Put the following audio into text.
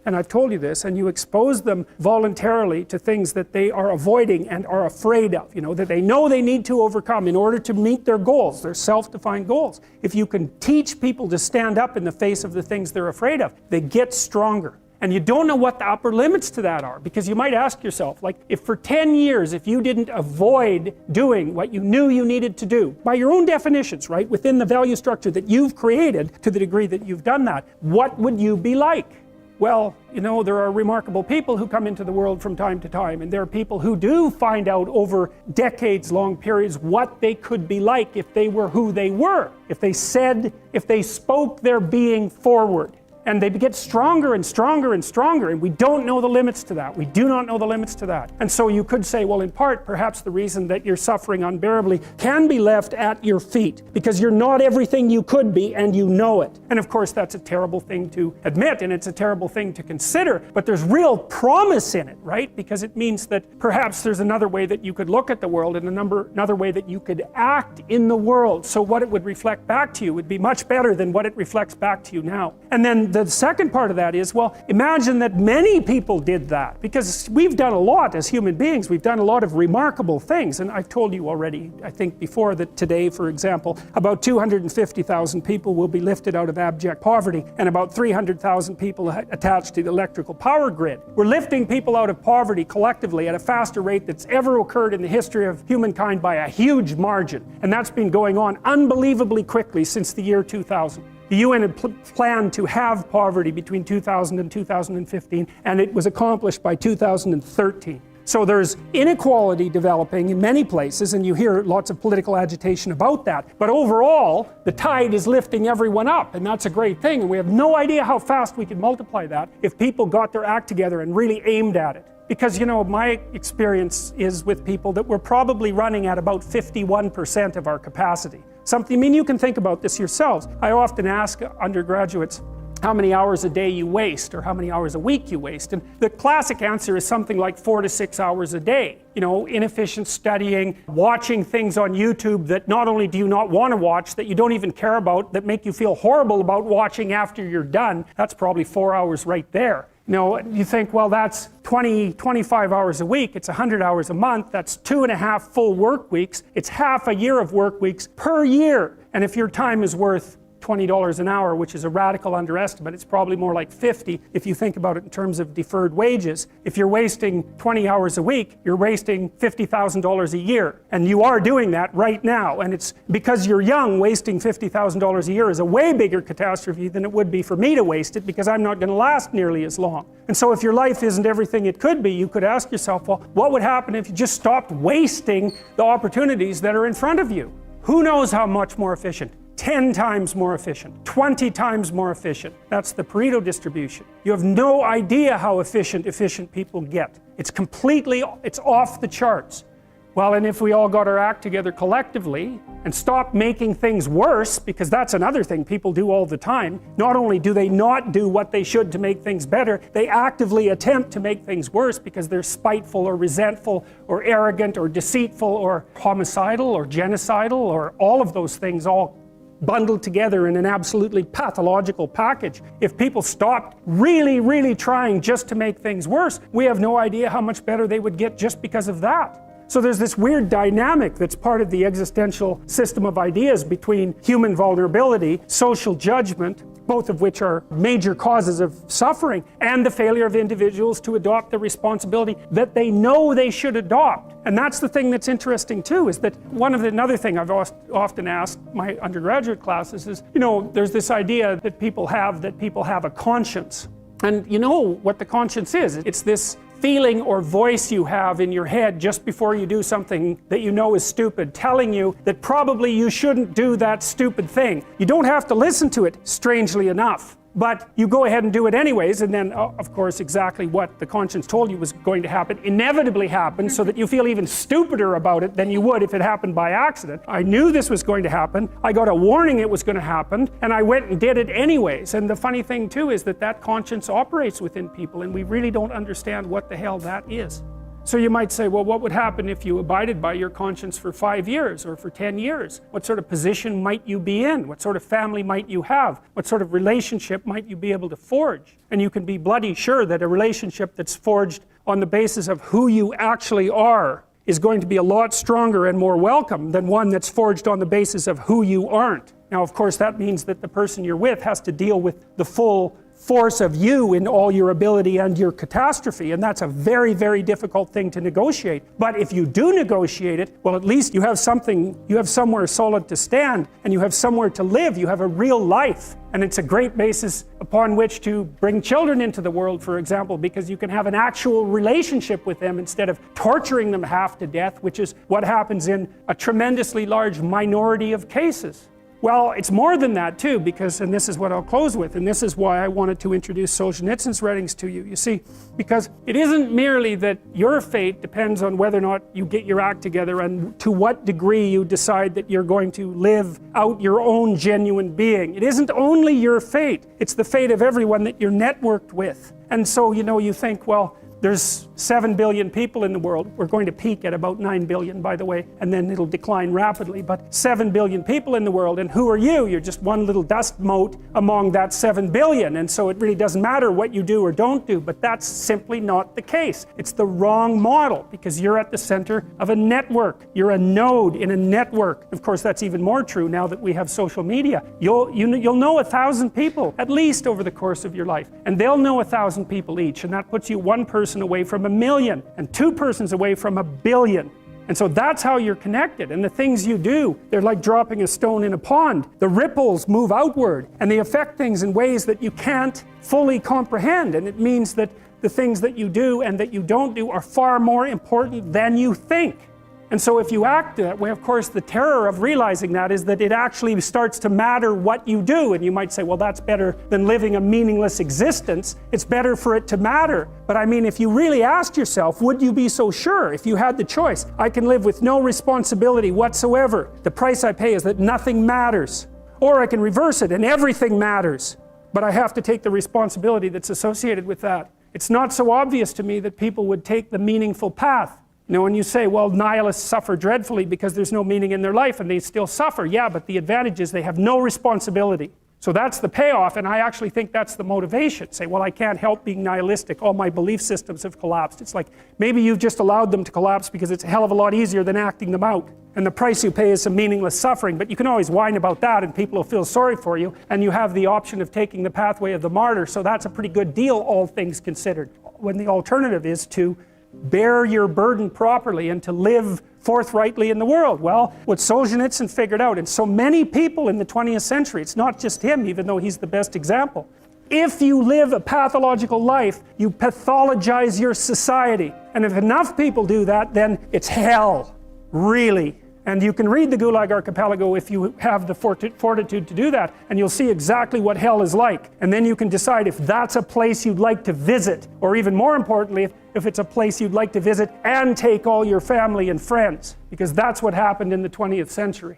and I've told you this, and you expose them voluntarily to things that they are avoiding and are afraid of, that they know they need to overcome in order to meet their goals, their self-defined goals. If you can teach people to stand up in the face of the things they're afraid of, they get stronger. And you don't know what the upper limits to that are, because you might ask yourself, like, if for 10 years, if you didn't avoid doing what you knew you needed to do, by your own definitions, right, within the value structure that you've created to the degree that you've done that, what would you be like? Well, there are remarkable people who come into the world from time to time, and there are people who do find out over decades-long periods what they could be like if they were who they were, if they spoke their being forward. And they get stronger and stronger and stronger, and we don't know the limits to that. We do not know the limits to that. And so you could say, well, in part, perhaps the reason that you're suffering unbearably can be left at your feet, because you're not everything you could be, and you know it. And of course, that's a terrible thing to admit, and it's a terrible thing to consider, but there's real promise in it, right? Because it means that perhaps there's another way that you could look at the world, and another way that you could act in the world, so what it would reflect back to you would be much better than what it reflects back to you now. And then the second part of that is, well, imagine that many people did that, because we've done a lot as human beings. We've done a lot of remarkable things, and I've told you already, I think before, that today, for example, about 250,000 people will be lifted out of abject poverty, and about 300,000 people attached to the electrical power grid. We're lifting people out of poverty collectively at a faster rate that's ever occurred in the history of humankind by a huge margin, and that's been going on unbelievably quickly since the year 2000. The UN had planned to have poverty between 2000 and 2015, and it was accomplished by 2013. So there's inequality developing in many places, and you hear lots of political agitation about that. But overall, the tide is lifting everyone up, and that's a great thing. And we have no idea how fast we could multiply that if people got their act together and really aimed at it. Because, my experience is with people that we're probably running at about 51% of our capacity. You can think about this yourselves. I often ask undergraduates how many hours a day you waste, or how many hours a week you waste. And the classic answer is something like 4 to 6 hours a day. Inefficient studying, watching things on YouTube that not only do you not want to watch, that you don't even care about, that make you feel horrible about watching after you're done. That's probably 4 hours right there. You think, well, that's 25 hours a week, it's 100 hours a month, that's 2.5 full work weeks, it's half a year of work weeks per year. And if your time is worth $20 an hour, which is a radical underestimate, it's probably more like 50 if you think about it in terms of deferred wages. If you're wasting 20 hours a week, you're wasting $50,000 a year. And you are doing that right now. And it's because you're young, wasting $50,000 a year is a way bigger catastrophe than it would be for me to waste it, because I'm not going to last nearly as long. And so if your life isn't everything it could be, you could ask yourself, well, what would happen if you just stopped wasting the opportunities that are in front of you? Who knows how much more efficient? 10 times more efficient, 20 times more efficient. That's the Pareto distribution. You have no idea how efficient people get. It's off the charts. Well, and if we all got our act together collectively and stopped making things worse, because that's another thing people do all the time, not only do they not do what they should to make things better, they actively attempt to make things worse because they're spiteful or resentful or arrogant or deceitful or homicidal or genocidal or all of those things all bundled together in an absolutely pathological package. If people stopped really, really trying just to make things worse, we have no idea how much better they would get just because of that. So there's this weird dynamic that's part of the existential system of ideas between human vulnerability, social judgment, both of which are major causes of suffering, and the failure of individuals to adopt the responsibility that they know they should adopt. And that's the thing that's interesting too, is that another thing I've often asked my undergraduate classes is, there's this idea that people have a conscience. And you know what the conscience is. It's this feeling or voice you have in your head just before you do something that you know is stupid, telling you that probably you shouldn't do that stupid thing. You don't have to listen to it, strangely enough, but you go ahead and do it anyways, and then of course exactly what the conscience told you was going to happen inevitably happens, so that you feel even stupider about it than you would if it happened by accident. I knew this was going to happen, I got a warning it was going to happen, and I went and did it anyways. And the funny thing too is that conscience operates within people, and we really don't understand what the hell that is. So you might say, well, what would happen if you abided by your conscience for 5 years or for 10 years? What sort of position might you be in? What sort of family might you have? What sort of relationship might you be able to forge? And you can be bloody sure that a relationship that's forged on the basis of who you actually are is going to be a lot stronger and more welcome than one that's forged on the basis of who you aren't. Now, of course, that means that the person you're with has to deal with the full force of you in all your ability and your catastrophe, and that's a very, very difficult thing to negotiate. But if you do negotiate it, well, at least you have something, you have somewhere solid to stand, and you have somewhere to live, you have a real life. And it's a great basis upon which to bring children into the world, for example, because you can have an actual relationship with them instead of torturing them half to death, which is what happens in a tremendously large minority of cases. Well, it's more than that too, because, and this is what I'll close with, and this is why I wanted to introduce Solzhenitsyn's writings to you. You see, because it isn't merely that your fate depends on whether or not you get your act together and to what degree you decide that you're going to live out your own genuine being. It isn't only your fate, it's the fate of everyone that you're networked with. And so, you know, you think, well, there's 7 billion people in the world. We're going to peak at about 9 billion, by the way, and then it'll decline rapidly. But 7 billion people in the world, and who are you? You're just one little dust mote among that 7 billion. And so it really doesn't matter what you do or don't do, but that's simply not the case. It's the wrong model, because you're at the center of a network. You're a node in a network. Of course, that's even more true now that we have social media. You'll know 1,000 people, at least over the course of your life. And they'll know 1,000 people each, and that puts you one person away from 1 million and 2 persons away from 1 billion. And so that's how you're connected. And the things you do, they're like dropping a stone in a pond. The ripples move outward and they affect things in ways that you can't fully comprehend. And it means that the things that you do and that you don't do are far more important than you think. And so if you act that way, of course, the terror of realizing that is that it actually starts to matter what you do. And you might say, well, that's better than living a meaningless existence. It's better for it to matter. But I mean, if you really asked yourself, would you be so sure if you had the choice? I can live with no responsibility whatsoever. The price I pay is that nothing matters. Or I can reverse it and everything matters. But I have to take the responsibility that's associated with that. It's not so obvious to me that people would take the meaningful path. You know, when you say, well, nihilists suffer dreadfully because there's no meaning in their life, and they still suffer. Yeah, but the advantage is they have no responsibility. So that's the payoff, and I actually think that's the motivation. Say, well, I can't help being nihilistic. All my belief systems have collapsed. It's like, maybe you've just allowed them to collapse because it's a hell of a lot easier than acting them out. And the price you pay is some meaningless suffering, but you can always whine about that and people will feel sorry for you, and you have the option of taking the pathway of the martyr, so that's a pretty good deal, all things considered. When the alternative is to bear your burden properly and to live forthrightly in the world. Well, what Solzhenitsyn figured out, and so many people in the 20th century, it's not just him, even though he's the best example. If you live a pathological life, you pathologize your society. And if enough people do that, then it's hell, really. And you can read the Gulag Archipelago if you have the fortitude to do that, and you'll see exactly what hell is like. And then you can decide if that's a place you'd like to visit, or even more importantly, if it's a place you'd like to visit and take all your family and friends, because that's what happened in the 20th century.